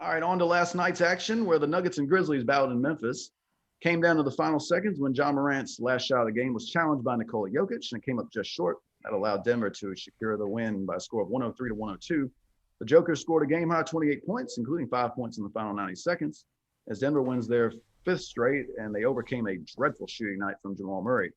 All right, on to last night's action where the Nuggets and Grizzlies battled in Memphis. Came down to the final seconds when John Morant's last shot of the game was challenged by Nikola Jokic and came up just short. That allowed Denver to secure the win by a score of 103 to 102. The Jokers scored a game high 28 points, including 5 points in the final 90 seconds, as Denver wins their fifth straight, and they overcame a dreadful shooting night from Jamal Murray.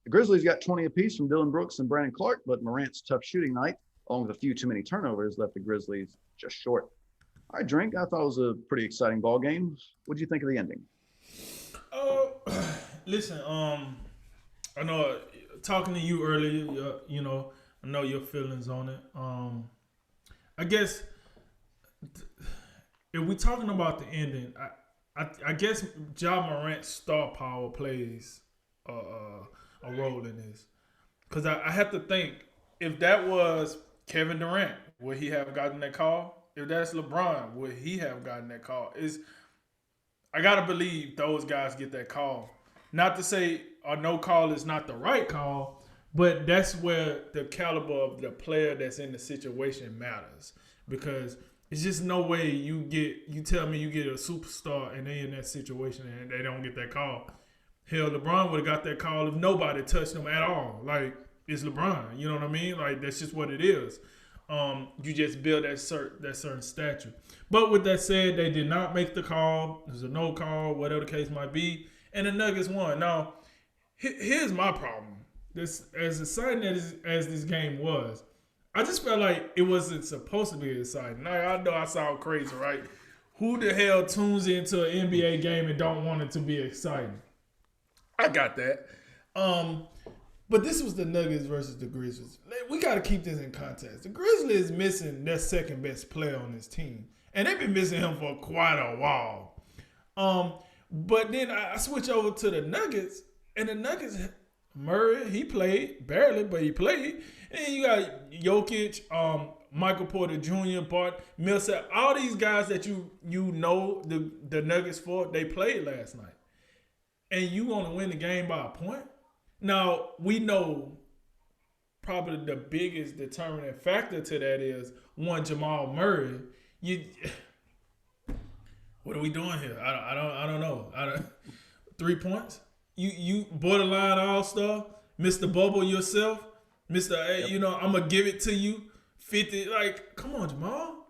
The Grizzlies got 20 apiece from Dillon Brooks and Brandon Clark, but Morant's tough shooting night, along with a few too many turnovers, left the Grizzlies just short. All right, Drink, I thought it was a pretty exciting ball game. What did you think of the ending? Listen, I know talking to you earlier, I know your feelings on it. I guess if we're talking about the ending, I guess Ja Morant's star power plays a role in this. Because I have to think, if that was Kevin Durant, would he have gotten that call? If that's LeBron, would he have gotten that call? I gotta believe those guys get that call. Not to say a no call is not the right call, but that's where the caliber of the player that's in the situation matters. Because it's just no way you tell me you get a superstar and they in that situation and they don't get that call. Hell, LeBron would have got that call if nobody touched him at all. Like, it's LeBron. You know what I mean? Like, that's just what it is. You just build that certain stature. But with that said, they did not make the call. It was a no call, whatever the case might be. And the Nuggets won. Now, here's my problem. This, as exciting as this game was, I just felt like it wasn't supposed to be exciting. Now, I know I sound crazy, right? Who the hell tunes into an NBA game and don't want it to be exciting? I got that. But this was the Nuggets versus the Grizzlies. We got to keep this in context. The Grizzlies is missing their second best player on this team. And they've been missing him for quite a while. But then I switch over to the Nuggets. And the Nuggets, Murray, he played. Barely, but he played. And then you got Jokic, Michael Porter Jr., Bart Millsap. All these guys that you know the Nuggets for, they played last night. And you want to win the game by a point? Now, we know probably the biggest determining factor to that is, one, Jamal Murray. What are we doing here? I don't know. 3 points? You borderline all-star? Mr. Bubble yourself? Mr. Hey, yep. I'm going to give it to you. 50. Like, come on, Jamal.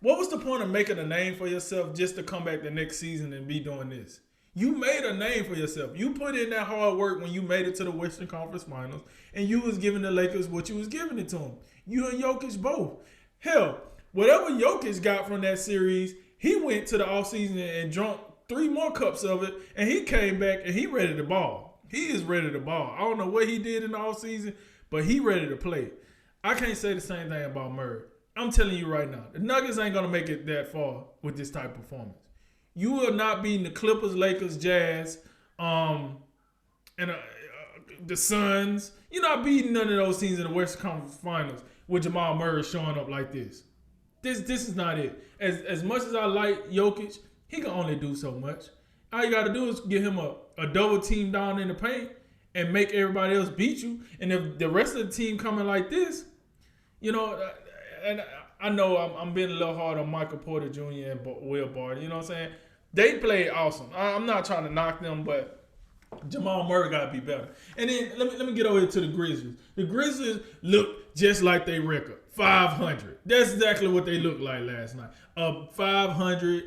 What was the point of making a name for yourself just to come back the next season and be doing this? You made a name for yourself. You put in that hard work when you made it to the Western Conference Finals, and you was giving the Lakers what you was giving it to them. You and Jokic both. Hell, whatever Jokic got from that series, he went to the offseason and drunk 3 more cups of it, and he came back and he ready to ball. He is ready to ball. I don't know what he did in the offseason, but he ready to play. I can't say the same thing about Murray. I'm telling you right now, the Nuggets ain't going to make it that far with this type of performance. You will not beat the Clippers, Lakers, Jazz, and the Suns. You're not beating none of those teams in the Western Conference Finals with Jamal Murray showing up like this. This is not it. As much as I like Jokic, he can only do so much. All you got to do is give him a double team down in the paint and make everybody else beat you. And if the rest of the team coming like this, and I know I'm being a little hard on Michael Porter Jr. and Will Barton. You know what I'm saying? They played awesome. I'm not trying to knock them, but Jamal Murray got to be better. And then let me get over here to the Grizzlies. The Grizzlies look just like they record, 500. That's exactly what they looked like last night. 500.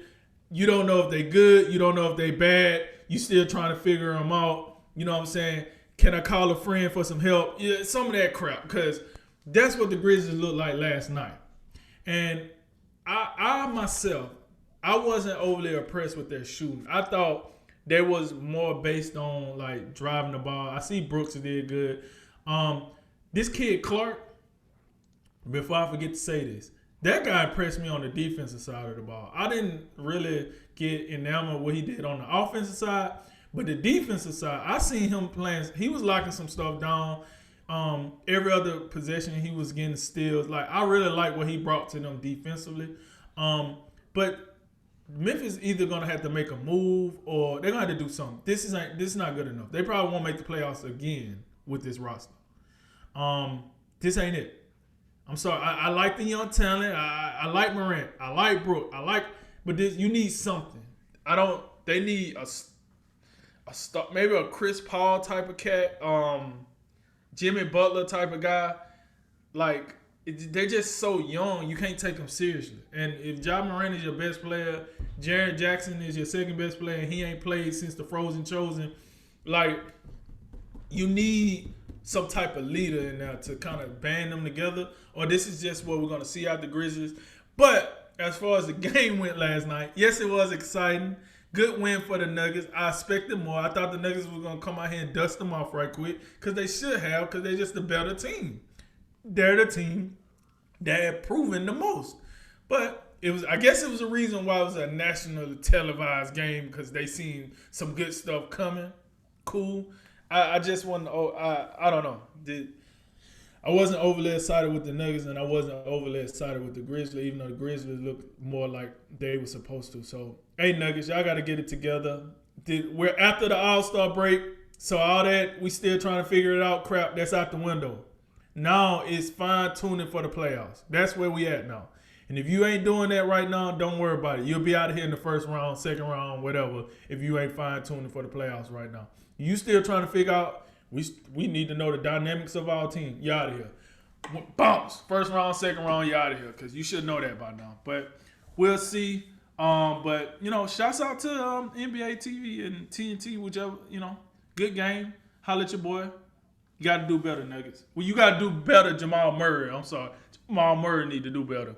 You don't know if they good. You don't know if they bad. You still trying to figure them out. You know what I'm saying? Can I call a friend for some help? Yeah, some of that crap, because that's what the Grizzlies looked like last night. And I myself, I wasn't overly impressed with their shooting. I thought they was more based on like driving the ball. I see Brooks did good. This kid Clark, before I forget to say this, that guy impressed me on the defensive side of the ball. I didn't really get enamored with what he did on the offensive side, but the defensive side, I seen him playing. He was locking some stuff down. Every other possession he was getting steals. Like, I really like what he brought to them defensively. But Memphis either gonna have to make a move or they're gonna have to do something. This is not good enough. They probably won't make the playoffs again with this roster. This ain't it. I'm sorry. I like the young talent. I like Morant. I like Brook. But you need something. I don't. They need a star, maybe a Chris Paul type of cat, Jimmy Butler type of guy. Like they're just so young, you can't take them seriously. And if Ja Morant is your best player, Jaren Jackson is your second best player, and he ain't played since the Frozen Chosen, like you need some type of leader in there to kind of band them together. Or this is just what we're gonna see out the Grizzlies. But as far as the game went last night, yes, it was exciting. Good win for the Nuggets. I expected more. I thought the Nuggets were gonna come out here and dust them off right quick because they should have, because they're just the better team. They're the team that had proven the most. But it was, I guess it was a reason why it was a nationally televised game, because they seen some good stuff coming. Cool. I just wasn't. I don't know. I wasn't overly excited with the Nuggets, and I wasn't overly excited with the Grizzlies, even though the Grizzlies looked more like they were supposed to. So, hey, Nuggets, y'all got to get it together. We're after the All-Star break, so all that we still trying to figure it out crap, that's out the window. Now it's fine-tuning for the playoffs. That's where we at now. And if you ain't doing that right now, don't worry about it. You'll be out of here in the first round, second round, whatever, if you ain't fine-tuning for the playoffs right now. You still trying to figure out, we need to know the dynamics of our team. You out of here. Bounce. First round, second round, you out of here, because you should know that by now. But we'll see. But, shouts out to NBA TV and TNT, whichever, good game. Holla at your boy. You got to do better, Nuggets. Well, you got to do better, Jamal Murray. I'm sorry. Jamal Murray need to do better.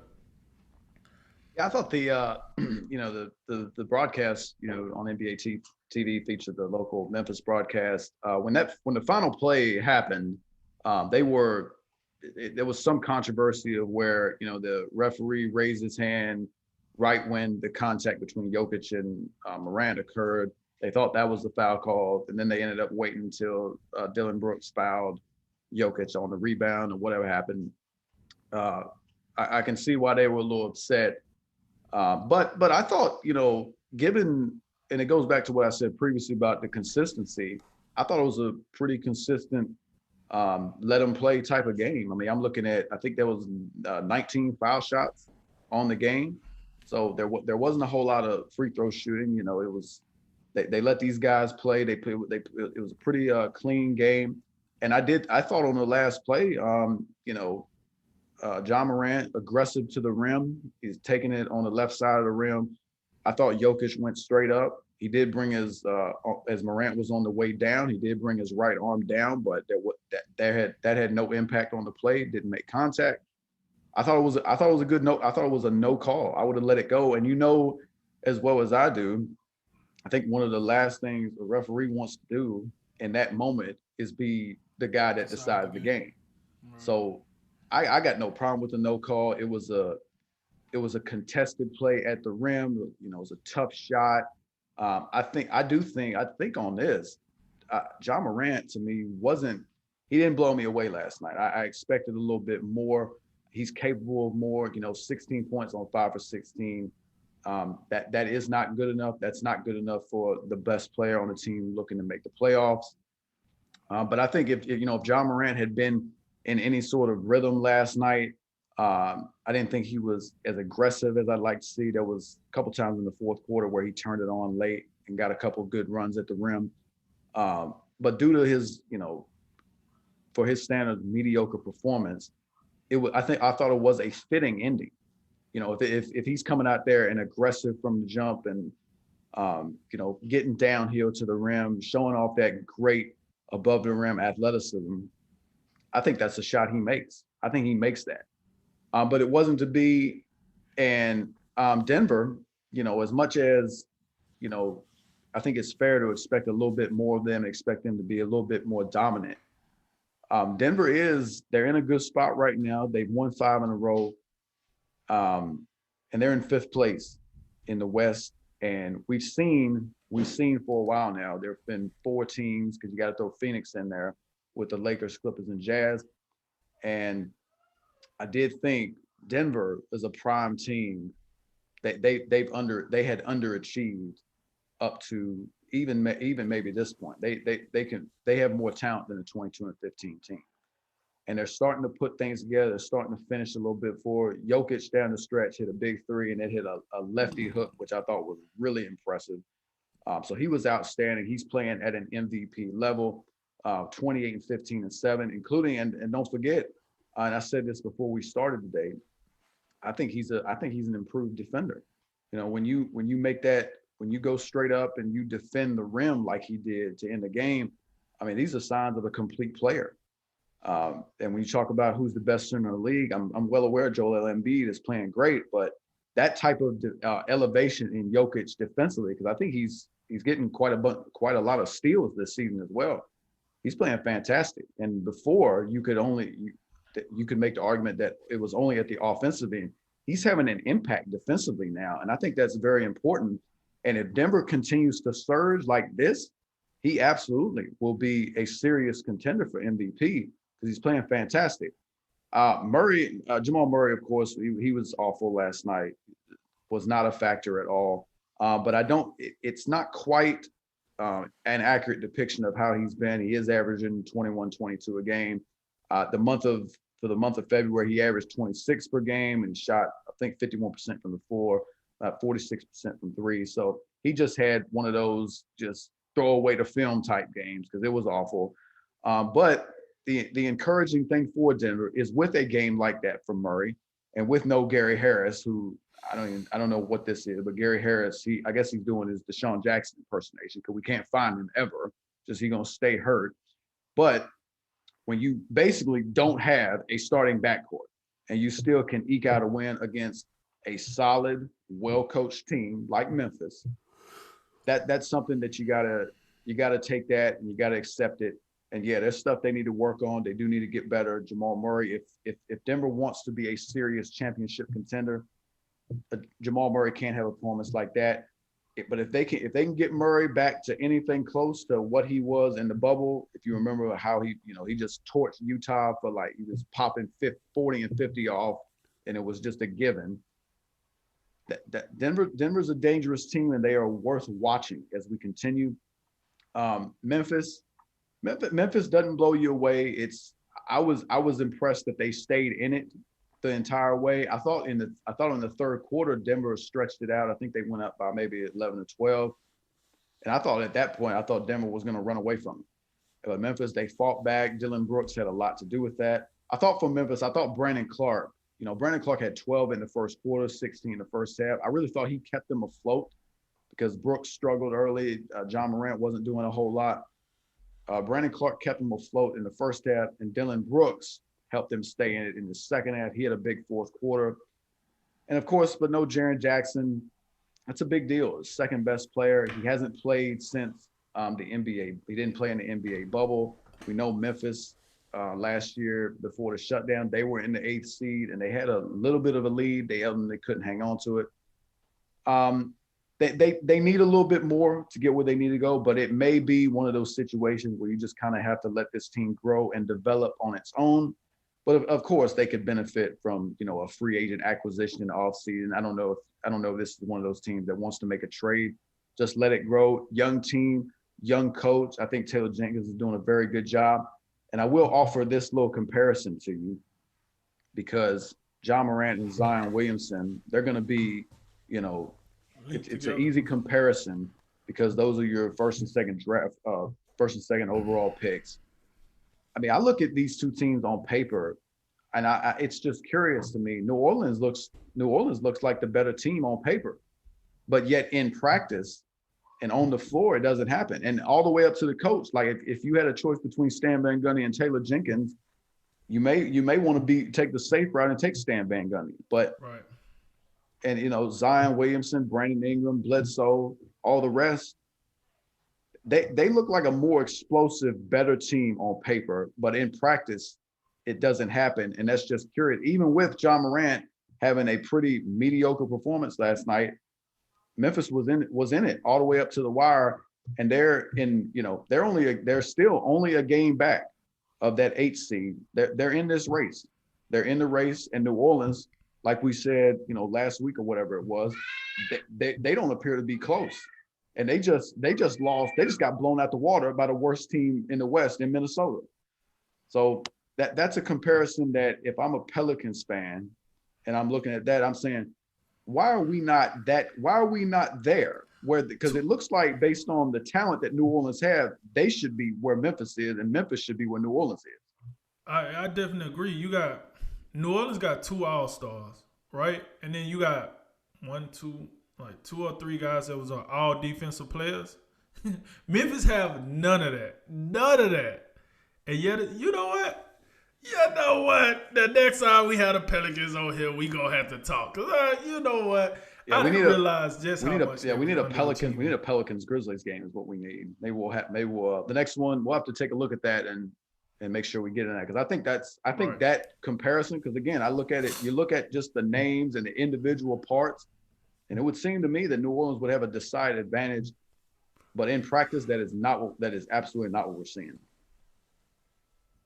Yeah, I thought the the broadcast on NBA TV featured the local Memphis broadcast. When the final play happened, there was some controversy of where the referee raised his hand right when the contact between Jokic and Morant occurred. They thought that was the foul call, and then they ended up waiting until Dylan Brooks fouled Jokic on the rebound or whatever happened. I can see why they were a little upset. But I thought, given, and it goes back to what I said previously about the consistency, I thought it was a pretty consistent let them play type of game. I mean, I'm looking at, I think there was 19 foul shots on the game. So there wasn't a whole lot of free throw shooting. It was, they let these guys play. It was a pretty clean game. And I thought on the last play, Ja Morant aggressive to the rim. He's taking it on the left side of the rim. I thought Jokic went straight up. He did bring his, as Morant was on the way down, he did bring his right arm down, but that had no impact on the play. Didn't make contact. I thought it was a good no. I thought it was a no call. I would have let it go. And as well as I do, I think one of the last things a referee wants to do in that moment is be the guy that decides the game. Right. So I got no problem with the no call. It was a contested play at the rim. It was a tough shot. I think on this, Ja Morant to me he didn't blow me away last night. I expected a little bit more. He's capable of more. 16 points on 5 for 16. That is not good enough. That's not good enough for the best player on the team looking to make the playoffs. But I think if Ja Morant had been in any sort of rhythm last night, I didn't think he was as aggressive as I'd like to see. There was a couple times in the fourth quarter where he turned it on late and got a couple good runs at the rim. But due to his, for his standard mediocre performance, I thought it was a fitting ending. If he's coming out there and aggressive from the jump and getting downhill to the rim, showing off that great above the rim athleticism, I think that's a shot he makes. I think he makes that. But it wasn't to be. And Denver, as much as, I think it's fair to expect a little bit more of them, expect them to be a little bit more dominant. Denver they're in a good spot right now. They've won 5 in a row. And they're in 5th place in the West. And we've seen for a while now, there have been 4 teams, because you got to throw Phoenix in there, with the Lakers, Clippers, and Jazz. And I did think Denver is a prime team that they had underachieved up to even maybe this point. They have more talent than a 22 and 15 team. and they're starting to put things together. They're starting to finish a little bit forward. Jokic down the stretch hit a big three, and it hit a lefty hook, which I thought was really impressive. So he was outstanding. He's playing at an MVP level, 28 and 15 and 7, including, and don't forget, and I said this before we started today, I think he's an improved defender. You know, when you make that, when you go straight up and you defend the rim like he did to end the game, I mean, these are signs of a complete player. And when you talk about who's the best center in the league, I'm well aware Joel Embiid is playing great, but that type of elevation in Jokic defensively, because I think he's getting quite a lot of steals this season as well. He's playing fantastic. And before you could make the argument that it was only at the offensive end. He's having an impact defensively now, and I think that's very important. And if Denver continues to surge like this, he absolutely will be a serious contender for MVP because he's playing fantastic. Jamal Murray, of course, he was awful last night, was not a factor at all. But it's not quite an accurate depiction of how he's been. He is averaging 21, 22 a game. For the month of February, he averaged 26 per game and shot, I think, 51% from the floor, 46% from three. So he just had one of those just throw away the film type games because it was awful. But the encouraging thing for Denver is with a game like that from Murray and with no Gary Harris, who I don't know what this is, but Gary Harris, I guess he's doing his Deshaun Jackson impersonation because we can't find him ever. Just he's gonna stay hurt. But when you basically don't have a starting backcourt and you still can eke out a win against a solid, well-coached team like Memphis, that's something that you gotta take that and you gotta accept it. And yeah, there's stuff they need to work on. They do need to get better. Jamal Murray, if Denver wants to be a serious championship contender, Jamal Murray can't have a performance like that. But if they can get Murray back to anything close to what he was in the bubble, if you remember how he just torched Utah for like he was popping 40 and 50 off, and it was just a given. That Denver's a dangerous team, and they are worth watching as we continue. Memphis doesn't blow you away. I was impressed that they stayed in it the entire way. I thought in the third quarter, Denver stretched it out. I think they went up by maybe 11 or 12. And I thought at that point, Denver was going to run away from them. But Memphis, they fought back. Dillon Brooks had a lot to do with that. I thought Brandon Clark had 12 in the first quarter, 16 in the first half. I really thought he kept them afloat because Brooks struggled early. John Morant wasn't doing a whole lot. Brandon Clark kept them afloat in the first half, and Dillon Brooks helped them stay in it in the second half. He had a big fourth quarter. And of course, but no Jaren Jackson. That's a big deal. His second best player. He hasn't played since the NBA. He didn't play in the NBA bubble. We know Memphis last year before the shutdown, they were in the 8th seed and they had a little bit of a lead. They couldn't hang on to it. They need a little bit more to get where they need to go, but it may be one of those situations where you just kind of have to let this team grow and develop on its own. But of course, they could benefit from a free agent acquisition in the offseason. I don't know if this is one of those teams that wants to make a trade. Just let it grow. Young team, young coach. I think Taylor Jenkins is doing a very good job. And I will offer this little comparison to you because John Morant and Zion Williamson, they're going to be, it's an easy comparison because those are your first and second overall picks. I mean, I look at these two teams on paper, and it's just curious to me. New Orleans looks like the better team on paper, but yet in practice and on the floor, it doesn't happen. And all the way up to the coach. Like if you had a choice between Stan Van Gundy and Taylor Jenkins, you may want to take the safe route and take Stan Van Gundy. But right. And Zion Williamson, Brandon Ingram, Bledsoe, all the rest. They look like a more explosive, better team on paper, but in practice, it doesn't happen. And that's just curious. Even with John Morant having a pretty mediocre performance last night, Memphis was in it all the way up to the wire. And they're still only a game back of that 8th seed. They're in this race. They're in the race, and New Orleans, like we said, last week or whatever it was, they don't appear to be close. And they just lost. They just got blown out the water by the worst team in the West in Minnesota. So that's a comparison that if I'm a Pelicans fan and I'm looking at that, I'm saying, why are we not there? Where, because it looks like based on the talent that New Orleans have, they should be where Memphis is, and Memphis should be where New Orleans is. I definitely agree. You got New Orleans got two All Stars, right? And then you got one, two, like two or three guys that was all defensive players. Memphis have none of that. None of that. And yet, you know what? You know what? The next time we have the Pelicans on here, we gonna have to talk. Cause you know what? Yeah, I we didn't need realize just how much. we need a Pelicans Grizzlies game is what we need. Maybe we'll the next one we'll have to take a look at that and make sure we get in that, because I think Right. that comparison, because again, I look at it, you look at just the names and the individual parts, and it would seem to me that New Orleans would have a decided advantage, but in practice that is absolutely not what we're seeing.